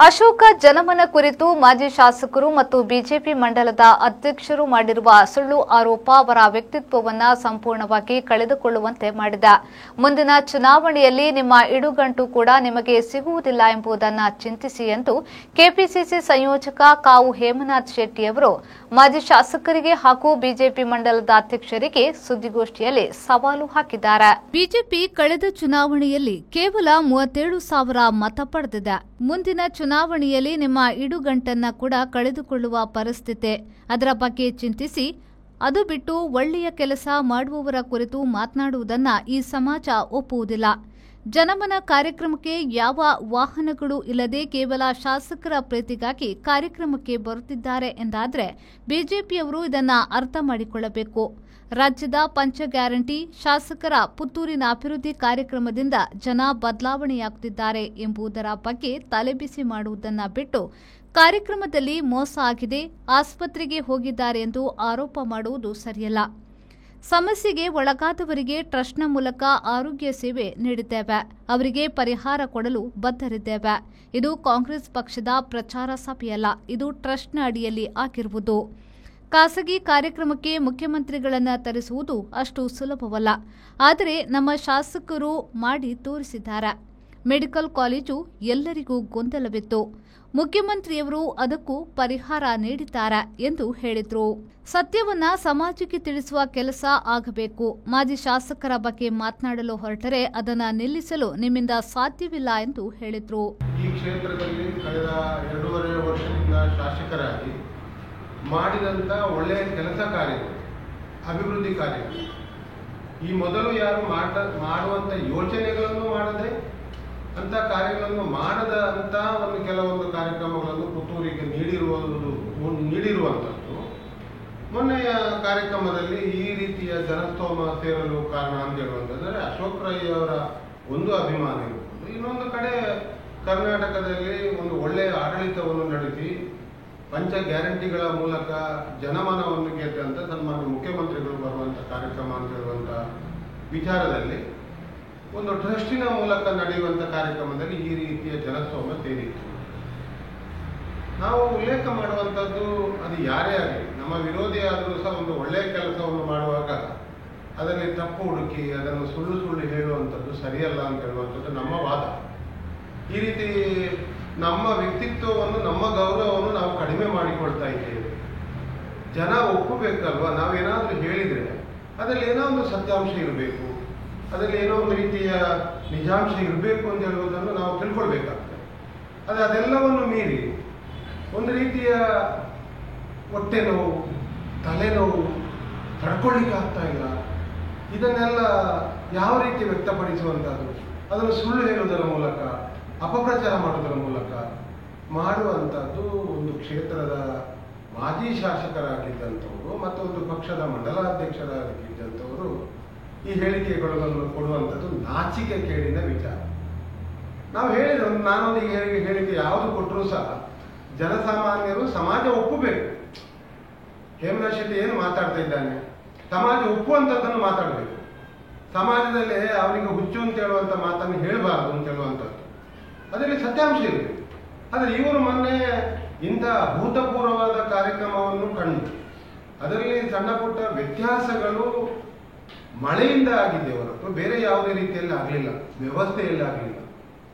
ಅಶೋಕ ಜನಮನ ಕುರಿತು ಮಾಜಿ ಶಾಸಕರು ಮತ್ತು ಬಿಜೆಪಿ ಮಂಡಲದ ಅಧ್ಯಕ್ಷರು ಮಾಡಿರುವ ಸುಳ್ಳು ಆರೋಪ ಅವರ ವ್ಯಕ್ತಿತ್ವವನ್ನು ಸಂಪೂರ್ಣವಾಗಿ ಕಳೆದುಕೊಳ್ಳುವಂತೆ ಮಾಡಿದೆ. ಮುಂದಿನ ಚುನಾವಣೆಯಲ್ಲಿ ನಿಮ್ಮ ಇಡುಗಂಟು ಕೂಡ ನಿಮಗೆ ಸಿಗುವುದಿಲ್ಲ ಎಂಬುದನ್ನು ಚಿಂತಿಸಿ ಎಂದು ಕೆಪಿಸಿಸಿ ಸಂಯೋಜಕ ಕಾವು ಹೇಮನಾಥ್ ಶೆಟ್ಟಿ ಅವರು ಮಾಜಿ ಶಾಸಕರಿಗೆ ಹಾಗೂ ಬಿಜೆಪಿ ಮಂಡಲದ ಅಧ್ಯಕ್ಷರಿಗೆ ಸುದ್ದಿಗೋಷ್ಠಿಯಲ್ಲಿ ಸವಾಲು ಹಾಕಿದ್ದಾರೆ. ಬಿಜೆಪಿ ಕಳೆದ ಚುನಾವಣೆಯಲ್ಲಿ ಕೇವಲ 37,000 ಮತ ಪಡೆದಿದೆ. ಮುಂದಿನ ಚುನಾವಣೆಯಲ್ಲಿ ನಿಮ್ಮ ಇಡುಗಂಟನ್ನ ಕೂಡ ಕಳೆದುಕೊಳ್ಳುವ ಪರಿಸ್ಥಿತಿ. ಅದರ ಬಗ್ಗೆ ಚಿಂತಿಸಿ, ಅದು ಬಿಟ್ಟು ಒಳ್ಳೆಯ ಕೆಲಸ ಮಾಡುವವರ ಕುರಿತು ಮಾತನಾಡುವುದನ್ನ ಈ ಸಮಾಜ ಒಪ್ಪುವುದಿಲ್ಲ. ಜನಮನ ಕಾರ್ಯಕ್ರಮಕ್ಕೆ ಯಾವ ವಾಹನಗಳು ಇಲ್ಲದೆ ಕೇವಲ ಶಾಸಕರ ಪ್ರೀತಿಗಾಗಿ ಕಾರ್ಯಕ್ರಮಕ್ಕೆ ಬರುತ್ತಿದ್ದಾರೆ ಎಂದಾದರೆ ಬಿಜೆಪಿಯವರು ಇದನ್ನ ಅರ್ಥ ಮಾಡಿಕೊಳ್ಳಬೇಕು. ರಾಜ್ಯದ ಪಂಚ ಗ್ಯಾರಂಟಿ, ಶಾಸಕರ ಪುತ್ತೂರಿನ ಅಭಿವೃದ್ಧಿ ಕಾರ್ಯಕ್ರಮದಿಂದ ಜನ ಬದಲಾವಣೆಯಾಗುತ್ತಿದ್ದಾರೆ ಎಂಬುದರ ಬಗ್ಗೆ ತಲೆಬಿಸಿ ಮಾಡುವುದನ್ನು ಬಿಟ್ಟು ಕಾರ್ಯಕ್ರಮದಲ್ಲಿ ಮೋಸ ಆಗಿದೆ, ಆಸ್ಪತ್ರೆಗೆ ಹೋಗಿದ್ದಾರೆ ಎಂದು ಆರೋಪ ಮಾಡುವುದು ಸರಿಯಲ್ಲ. ಸಮಸ್ಯೆಗೆ ಒಳಗಾದವರಿಗೆ ಟ್ರಸ್ಟ್ನ ಮೂಲಕ ಆರೋಗ್ಯ ಸೇವೆ ನೀಡಿದ್ದೇವೆ, ಅವರಿಗೆ ಪರಿಹಾರ ಕೊಡಲು ಬದ್ಧರಿದ್ದೇವೆ. ಇದು ಕಾಂಗ್ರೆಸ್ ಪಕ್ಷದ ಪ್ರಚಾರ ಸಭೆಯಲ್ಲ, ಇದು ಟ್ರಸ್ಟ್ನ ಅಡಿಯಲ್ಲಿ ಆಗಿರುವುದು. ಖಾಸಗಿ ಕಾರ್ಯಕ್ರಮಕ್ಕೆ ಮುಖ್ಯಮಂತ್ರಿಗಳನ್ನು ತರಿಸುವುದು ಅಷ್ಟು ಸುಲಭವಲ್ಲ. ಆದರೆ ನಮ್ಮ ಶಾಸಕರು ಮಾಡಿ ತೋರಿಸಿದ್ದಾರೆ. ಮೆಡಿಕಲ್ ಕಾಲೇಜು ಎಲ್ಲರಿಗೂ ಗೊಂದಲವಿತ್ತು, ಮುಖ್ಯಮಂತ್ರಿಯವರು ಅದಕ್ಕೂ ಪರಿಹಾರ ನೀಡಿದ್ದಾರೆ ಎಂದು ಹೇಳಿದರು. ಸತ್ಯವನ್ನ ಸಮಾಜಕ್ಕೆ ತಿಳಿಸುವ ಕೆಲಸ ಆಗಬೇಕು. ಮಾಜಿ ಶಾಸಕರ ಬಗ್ಗೆ ಮಾತನಾಡಲು ಹೊರಟರೆ ಅದನ್ನು ನಿಲ್ಲಿಸಲು ನಿಮ್ಮಿಂದ ಸಾಧ್ಯವಿಲ್ಲ ಎಂದು ಹೇಳಿದರು. ಈ ಕ್ಷೇತ್ರದಲ್ಲಿ ಕಳೆದ 2.5 ವರ್ಷದಿಂದ ಶಾಸಕರಾಗಿ ಮಾಡಿದಂಥ ಒಳ್ಳೆಯ ಕೆಲಸ ಕಾರ್ಯಗಳು, ಅಭಿವೃದ್ಧಿ ಕಾರ್ಯಗಳು, ಈ ಮೊದಲು ಯಾರು ಮಾಡುವಂಥ ಯೋಜನೆಗಳನ್ನು ಮಾಡದೆ ಅಂಥ ಕಾರ್ಯಗಳನ್ನು ಮಾಡದ ಅಂತ ಕೆಲವೊಂದು ಕಾರ್ಯಕ್ರಮಗಳನ್ನು ಪುತ್ತೂರಿಗೆ ನೀಡಿರುವಂಥದ್ದು ಮೊನ್ನೆಯ ಕಾರ್ಯಕ್ರಮದಲ್ಲಿ ಈ ರೀತಿಯ ಜನಸ್ತೋಮ ಸೇರಲು ಕಾರಣ ಅಂತ ಹೇಳುವಂಥದ್ದರೆ ಅಶೋಕ್ ರೈ ಅವರ ಒಂದು ಅಭಿಮಾನ ಇರ್ಬೋದು. ಇನ್ನೊಂದು ಕಡೆ ಕರ್ನಾಟಕದಲ್ಲಿ ಒಂದು ಒಳ್ಳೆಯ ಆಡಳಿತವನ್ನು ನಡೆಸಿ ಪಂಚ ಗ್ಯಾರಂಟಿಗಳ ಮೂಲಕ ಜನಮನವನ್ನು ಗೆದ್ದಂಥ ಸನ್ಮಾನ್ಯ ಮುಖ್ಯಮಂತ್ರಿಗಳು ಬರುವಂಥ ಕಾರ್ಯಕ್ರಮ ಅಂತ ಹೇಳುವಂಥ ವಿಚಾರದಲ್ಲಿ ಒಂದು ಟ್ರಸ್ಟಿನ ಮೂಲಕ ನಡೆಯುವಂಥ ಕಾರ್ಯಕ್ರಮದಲ್ಲಿ ಈ ರೀತಿಯ ಜನಸ್ತೋಮ ಸೇರಿತ್ತು. ನಾವು ಉಲ್ಲೇಖ ಮಾಡುವಂಥದ್ದು, ಅದು ಯಾರೇ ಆಗಲಿ, ನಮ್ಮ ವಿರೋಧಿ ಆದರೂ ಸಹ ಒಂದು ಒಳ್ಳೆಯ ಕೆಲಸವನ್ನು ಮಾಡುವಾಗ ಅದರಲ್ಲಿ ತಪ್ಪು ಹುಡುಕಿ ಅದನ್ನು ಸುಳ್ಳು ಹೇಳುವಂಥದ್ದು ಸರಿಯಲ್ಲ ಅಂತ ಹೇಳುವಂಥದ್ದು ನಮ್ಮ ವಾದ. ಈ ರೀತಿ ನಮ್ಮ ವ್ಯಕ್ತಿತ್ವವನ್ನು, ನಮ್ಮ ಗೌರವವನ್ನು ನಾವು ಕಡಿಮೆ ಮಾಡಿಕೊಳ್ತಾ ಇದ್ದೇವೆ. ಜನ ಒಪ್ಪಬೇಕಲ್ವ, ನಾವೇನಾದರೂ ಹೇಳಿದರೆ ಅದರಲ್ಲಿ ಏನೋ ಒಂದು ಸತ್ಯಾಂಶ ಇರಬೇಕು, ಅದರಲ್ಲಿ ಏನೋ ಒಂದು ರೀತಿಯ ನಿಜಾಂಶ ಇರಬೇಕು ಅಂತ ಹೇಳುವುದನ್ನು ನಾವು ತಿಳ್ಕೊಳ್ಬೇಕಾಗ್ತದೆ. ಅದೆಲ್ಲವನ್ನು ಮೀರಿ ಒಂದು ರೀತಿಯ ಹೊಟ್ಟೆ ನೋವು, ತಲೆನೋವು ತಡ್ಕೊಳ್ಳಿಕ್ಕೆ ಆಗ್ತಾ ಇಲ್ಲ, ಇದನ್ನೆಲ್ಲ ಯಾವ ರೀತಿ ವ್ಯಕ್ತಪಡಿಸುವಂಥದ್ದು, ಅದನ್ನು ಸುಳ್ಳು ಹೇಳುವುದರ ಮೂಲಕ, ಅಪಪ್ರಚಾರ ಮಾಡುವುದರ ಮೂಲಕ ಮಾಡುವಂಥದ್ದು ಒಂದು ಕ್ಷೇತ್ರದ ಮಾಜಿ ಶಾಸಕರಾಗಿದ್ದಂಥವರು ಮತ್ತು ಒಂದು ಪಕ್ಷದ ಮಂಡಲಾಧ್ಯಕ್ಷರಾಗಿದ್ದಂಥವರು ಈ ಹೇಳಿಕೆಗಳನ್ನು ಕೊಡುವಂಥದ್ದು ನಾಚಿಕೆ ಕೇಳಿನ ವಿಚಾರ. ನಾವು ಹೇಳಿದ್ರೆ ನಾನೊಂದು ಹೇಳಿಕೆ ಯಾವುದು ಕೊಟ್ಟರೂ ಸಹ ಜನಸಾಮಾನ್ಯರು, ಸಮಾಜ ಒಪ್ಪಬೇಕು. ಹೇಮನಾಥ್ ಶೆಟ್ಟಿ ಏನು ಮಾತಾಡ್ತಾ ಇದ್ದಾನೆ, ಸಮಾಜ ಒಪ್ಪುವಂಥದ್ದನ್ನು ಮಾತಾಡಬೇಕು. ಸಮಾಜದಲ್ಲಿ ಅವನಿಗೆ ಹುಚ್ಚು ಅಂತ ಹೇಳುವಂಥ ಮಾತನ್ನು ಹೇಳಬಾರ್ದು ಅಂತ ಹೇಳುವಂಥದ್ದು, ಅದರಲ್ಲಿ ಸತ್ಯಾಂಶ ಇರಬೇಕು. ಆದರೆ ಇವರು ಮೊನ್ನೆ ಇಂಥ ಅಭೂತಪೂರ್ವವಾದ ಕಾರ್ಯಕ್ರಮವನ್ನು ಕಂಡು ಅದರಲ್ಲಿ ಸಣ್ಣ ಪುಟ್ಟ ವ್ಯತ್ಯಾಸಗಳು ಮಳೆಯಿಂದ ಆಗಿದ್ದೆ ಹೊರತು ಬೇರೆ ಯಾವುದೇ ರೀತಿಯಲ್ಲಿ ಆಗಲಿಲ್ಲ, ವ್ಯವಸ್ಥೆಯಲ್ಲಿ ಆಗಲಿಲ್ಲ.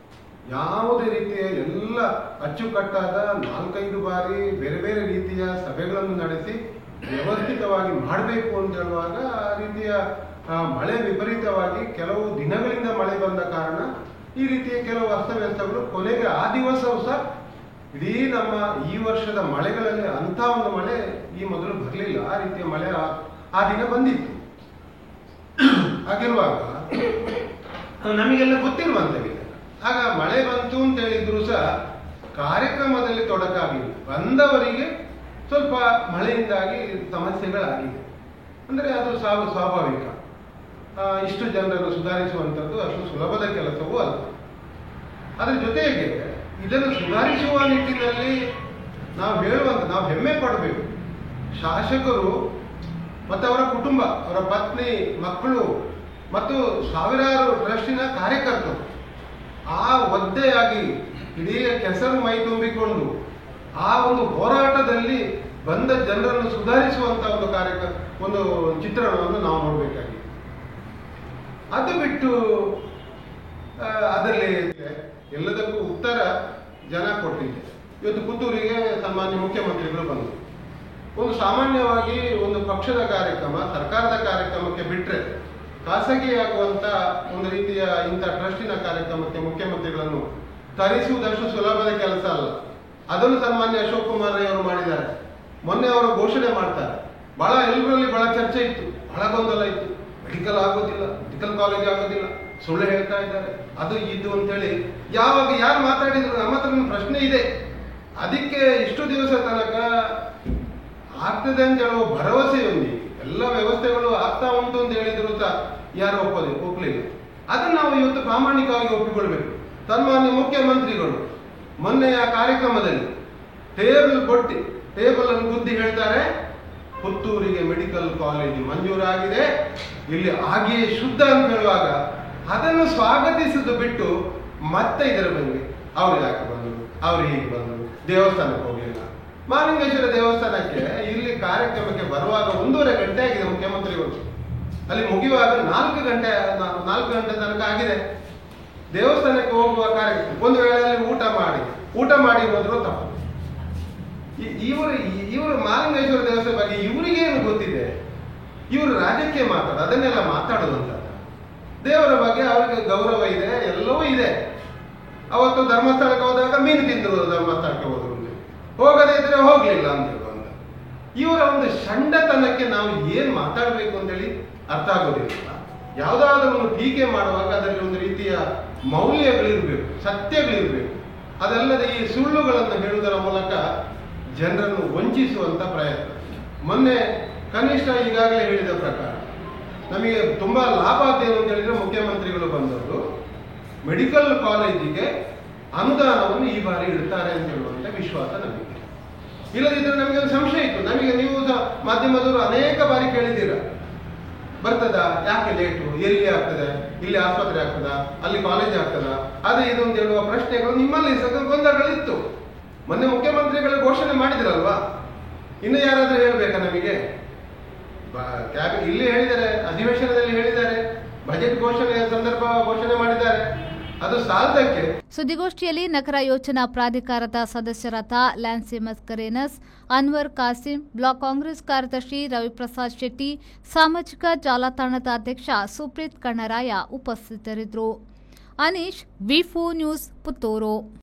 ಯಾವುದೇ ರೀತಿಯ ಎಲ್ಲ ಅಚ್ಚುಕಟ್ಟಾದ 4-5 ಬಾರಿ ಬೇರೆ ಬೇರೆ ರೀತಿಯ ಸಭೆಗಳನ್ನು ನಡೆಸಿ ವ್ಯವಸ್ಥಿತವಾಗಿ ಮಾಡಬೇಕು ಅಂತ ಹೇಳುವಾಗ ಆ ರೀತಿಯ ಮಳೆ ವಿಪರೀತವಾಗಿ ಕೆಲವು ದಿನಗಳಿಂದ ಮಳೆ ಬಂದ ಕಾರಣ ಈ ರೀತಿಯ ಕೆಲವು ಅಸ್ತವ್ಯಸ್ತಗಳು ಕೊನೆಗೆ ಆ ದಿವಸವೂ ಸಹ ಇಡೀ ನಮ್ಮ ಈ ವರ್ಷದ ಮಳೆಗಳಲ್ಲಿ ಅಂಥ ಒಂದು ಮಳೆ ಈ ಮೊದಲು ಬರಲಿಲ್ಲ. ಆ ರೀತಿಯ ಮಳೆ ಆ ದಿನ ಬಂದಿತ್ತು. ಹಾಗಿರುವಾಗ ನಮಗೆಲ್ಲ ಗೊತ್ತಿರುವಂಥವಿದೆ. ಆಗ ಮಳೆ ಬಂತು ಅಂತ ಹೇಳಿದ್ರು ಸಹ ಕಾರ್ಯಕ್ರಮದಲ್ಲಿ ತೊಡಕಾಗಿಲ್ಲ. ಬಂದವರಿಗೆ ಸ್ವಲ್ಪ ಮಳೆಯಿಂದಾಗಿ ಸಮಸ್ಯೆಗಳಾಗಿದೆ. ಅಂದರೆ ಅದು ಸ್ವಾಭಾವಿಕ. ಇಷ್ಟು ಜನರನ್ನು ಸುಧಾರಿಸುವಂಥದ್ದು ಅಷ್ಟು ಸುಲಭದ ಕೆಲಸವೂ ಅಲ್ಲ. ಅದರ ಜೊತೆಗೆ ಇದನ್ನು ಸುಧಾರಿಸುವ ನಿಟ್ಟಿನಲ್ಲಿ ನಾವು ಹೆಮ್ಮೆ ಪಡಬೇಕು. ಶಾಸಕರು ಮತ್ತು ಅವರ ಕುಟುಂಬ, ಅವರ ಪತ್ನಿ, ಮಕ್ಕಳು ಮತ್ತು ಸಾವಿರಾರು ಟ್ರಸ್ಟಿನ ಕಾರ್ಯಕರ್ತರು ಆ ಒದ್ದೆಯಾಗಿ ಇಡೀ ಕೆಸರು ಮೈ ತುಂಬಿಕೊಂಡು ಆ ಒಂದು ಹೋರಾಟದಲ್ಲಿ ಬಂದ ಜನರನ್ನು ಸುಧಾರಿಸುವಂತ ಒಂದು ಒಂದು ಚಿತ್ರಣವನ್ನು ನಾವು ನೋಡಬೇಕಾಗಿದೆ. ಅದು ಬಿಟ್ಟು ಅದರಲ್ಲಿ ಎಲ್ಲದಕ್ಕೂ ಉತ್ತರ ಜನ ಕೊಟ್ಟಿದೆ. ಇವತ್ತು ಪುತ್ತೂರಿಗೆ ಸನ್ಮಾನ್ಯ ಮುಖ್ಯಮಂತ್ರಿಗಳು ಬಂದರು. ಒಂದು ಸಾಮಾನ್ಯವಾಗಿ ಒಂದು ಪಕ್ಷದ ಕಾರ್ಯಕ್ರಮ, ಸರ್ಕಾರದ ಕಾರ್ಯಕ್ರಮಕ್ಕೆ ಬಿಟ್ಟರೆ ಖಾಸಗಿಯಾಗುವಂತ ಒಂದು ರೀತಿಯ ಇಂಥ ಟ್ರಸ್ಟಿನ ಕಾರ್ಯಕ್ರಮಕ್ಕೆ ಮುಖ್ಯಮಂತ್ರಿಗಳನ್ನು ತರಿಸುವುದಷ್ಟು ಸುಲಭದ ಕೆಲಸ ಅಲ್ಲ. ಅದನ್ನು ಸನ್ಮಾನ್ಯ ಅಶೋಕ್ ಕುಮಾರ್ ಅವರು ಮಾಡಿದ್ದಾರೆ. ಮೊನ್ನೆ ಅವರು ಘೋಷಣೆ ಮಾಡ್ತಾರೆ. ಬಹಳ ಎಲ್ಲರಲ್ಲಿ ಬಹಳ ಚರ್ಚೆ ಇತ್ತು, ಬಹಳ ಗೊಂದಲ ಇತ್ತು. ಮೆಡಿಕಲ್ ಆಗೋದಿಲ್ಲ, ಮೆಡಿಕಲ್ ಕಾಲೇಜ್ ಆಗೋದಿಲ್ಲ, ಸುಳ್ಳು ಹೇಳ್ತಾ ಇದ್ದಾರೆ, ಅದು ಇದು ಅಂತೇಳಿ ಯಾವಾಗ ಯಾರು ಮಾತಾಡಿದ್ರು ನಮ್ಮ ಹತ್ರ ಪ್ರಶ್ನೆ ಇದೆ. ಅದಕ್ಕೆ ಇಷ್ಟು ದಿವಸ ತನಕ ಆಗ್ತದೆ ಅಂತ ಹೇಳುವ ಭರವಸೆಯೊಂದಿಗೆ ಎಲ್ಲ ವ್ಯವಸ್ಥೆಗಳು ಆಗ್ತಾ ಉಂಟು ಅಂತ ಹೇಳಿದ್ರು ಸಹ ಯಾರು ಒಪ್ಪಲಿಲ್ಲ. ಅದನ್ನು ನಾವು ಇವತ್ತು ಪ್ರಾಮಾಣಿಕವಾಗಿ ಒಪ್ಪಿಕೊಳ್ಬೇಕು. ಸನ್ಮಾನ್ಯ ಮುಖ್ಯಮಂತ್ರಿಗಳು ಮೊನ್ನೆಯ ಕಾರ್ಯಕ್ರಮದಲ್ಲಿ ಟೇಬಲ್ ಅನ್ನು ಗುದ್ದಿ ಹೇಳ್ತಾರೆ, ಪುತ್ತೂರಿಗೆ ಮೆಡಿಕಲ್ ಕಾಲೇಜು ಮಂಜೂರಾಗಿದೆ, ಇಲ್ಲಿ ಹಾಗೆಯೇ ಶುದ್ಧ ಅಂತ ಹೇಳುವಾಗ ಅದನ್ನು ಸ್ವಾಗತಿಸುವುದು ಬಿಟ್ಟು ಮತ್ತೆ ಇದರ ಬಗ್ಗೆ ಅವ್ರಿಗೆ ಯಾಕೆ ಬಂದರು, ಅವ್ರು ಹೀಗೆ ಬಂದರು, ದೇವಸ್ಥಾನಕ್ಕೆ ಹೋಗಲಿಲ್ಲ. ಮಹಾಲಿಂಗೇಶ್ವರ ದೇವಸ್ಥಾನಕ್ಕೆ ಇಲ್ಲಿ ಕಾರ್ಯಕ್ರಮಕ್ಕೆ ಬರುವಾಗ 1.5 ಗಂಟೆ ಆಗಿದೆ ಮುಖ್ಯಮಂತ್ರಿಗಳು. ಅಲ್ಲಿ ಮುಗಿಯುವಾಗ 4 ಗಂಟೆ ತನಕ ಆಗಿದೆ. ದೇವಸ್ಥಾನಕ್ಕೆ ಹೋಗುವ ಕಾರ್ಯಕ್ರಮ ಒಂದು ವೇಳೆ ಅಲ್ಲಿ ಊಟ ಮಾಡಿ ಹೋದ್ರು ತಪ್ಪು. ಇವರು ಮಹಾಲಿಂಗೇಶ್ವರ ದೇವಸ್ಥಾನ ಬಗ್ಗೆ ಇವರಿಗೇನು ಗೊತ್ತಿದೆ? ಇವರು ರಾಜ್ಯಕ್ಕೆ ಅದನ್ನೆಲ್ಲ ಮಾತಾಡುವಂತ. ದೇವರ ಬಗ್ಗೆ ಅವರಿಗೆ ಗೌರವ ಇದೆ, ಎಲ್ಲವೂ ಇದೆ. ಅವತ್ತು ಧರ್ಮಸ್ಥಳಕ್ಕೆ ಹೋದಾಗ ಮೀನು ತಿಂದರು, ಧರ್ಮಸ್ಥಳಕ್ಕೆ ಹೋದ್ರು, ಹೋಗದೇ ಇದ್ರೆ ಹೋಗ್ಲಿಲ್ಲ ಅಂತ ಹೇಳುವಂತ ಇವರ ಒಂದು ಷಂಡತನಕ್ಕೆ ನಾವು ಏನ್ ಮಾತಾಡ್ಬೇಕು ಅಂತೇಳಿ ಅರ್ಥ ಆಗೋದಿಲ್ಲ. ಯಾವುದಾದ್ರೂ ಒಂದು ಟೀಕೆ ಮಾಡುವಾಗ ಅದರಲ್ಲಿ ಒಂದು ರೀತಿಯ ಮೌಲ್ಯಗಳಿರ್ಬೇಕು, ಸತ್ಯಗಳಿರ್ಬೇಕು. ಅದಲ್ಲದೆ ಈ ಸುಳ್ಳುಗಳನ್ನು ಹೇಳುವುದರ ಮೂಲಕ ಜನರನ್ನು ವಂಚಿಸುವಂತ ಪ್ರಯತ್ನ. ಮೊನ್ನೆ ಕನಿಷ್ಠ ಈಗಾಗಲೇ ಹೇಳಿದ ಪ್ರಕಾರ ನಮಗೆ ತುಂಬಾ ಲಾಭ ಆದೇನು ಅಂತ ಹೇಳಿದ್ರೆ ಮುಖ್ಯಮಂತ್ರಿಗಳು ಬಂದವರು ಮೆಡಿಕಲ್ ಕಾಲೇಜಿಗೆ ಅನುದಾನವನ್ನು ಈ ಬಾರಿ ಇಡ್ತಾರೆ ಅಂತ ಹೇಳುವಂತ ವಿಶ್ವಾಸ ನಮಗೆ. ಇಲ್ಲದಿದ್ದರೆ ನಮಗೆ ಒಂದು ಸಂಶಯ ಇತ್ತು. ನಮಗೆ ನೀವು ಮಾಧ್ಯಮದವರು ಅನೇಕ ಬಾರಿ ಕೇಳಿದ್ದೀರ, ಬರ್ತದ, ಯಾಕೆ ಲೇಟು, ಎಲ್ಲಿ ಆಗ್ತದೆ, ಇಲ್ಲಿ ಆಸ್ಪತ್ರೆ ಆಗ್ತದ, ಅಲ್ಲಿ ಕಾಲೇಜ್ ಆಗ್ತದ, ಅದೇ ಇದು ಅಂತ ಹೇಳುವ ಪ್ರಶ್ನೆಗಳು ನಿಮ್ಮಲ್ಲಿ ಗೊಂದಲಗಳಿತ್ತು. ಮೊನ್ನೆ ಮುಖ್ಯಮಂತ್ರಿಗಳು ಘೋಷಣೆ ಮಾಡಿದಿರಲ್ವಾ, ಇನ್ನು ಯಾರಾದ್ರೂ ಹೇಳ್ಬೇಕಾ ನಮಗೆ? ಇಲ್ಲಿ ಹೇಳಿದ್ದಾರೆ, ಅಧಿವೇಶನದಲ್ಲಿ ಹೇಳಿದ್ದಾರೆ, ಬಜೆಟ್ ಘೋಷಣೆ ಮಾಡಿದ್ದಾರೆ, ಅದು ಸಾಲದಕ್ಕೆ. ಸುದ್ದಿಗೋಷ್ಠಿಯಲ್ಲಿ ನಗರ ಯೋಜನಾ ಪ್ರಾಧಿಕಾರದ ಸದಸ್ಯರಾದ ಲ್ಯಾನ್ಸಿ ಮಸ್ಕರೇನಸ್, ಅನ್ವರ್ ಕಾಸಿಂ, ಬ್ಲಾಕ್ ಕಾಂಗ್ರೆಸ್ ಕಾರ್ಯದರ್ಶಿ ರವಿಪ್ರಸಾದ್ ಶೆಟ್ಟಿ, ಸಾಮಾಜಿಕ ಜಾಲತಾಣದ ಅಧ್ಯಕ್ಷ ಸುಪ್ರೀತ್ ಕಣ್ಣರಾಯ ಉಪಸ್ಥಿತರಿದ್ದರು. ಅನೀಶ್, ವಿ4 ನ್ಯೂಸ್, ಪುತ್ತೂರು.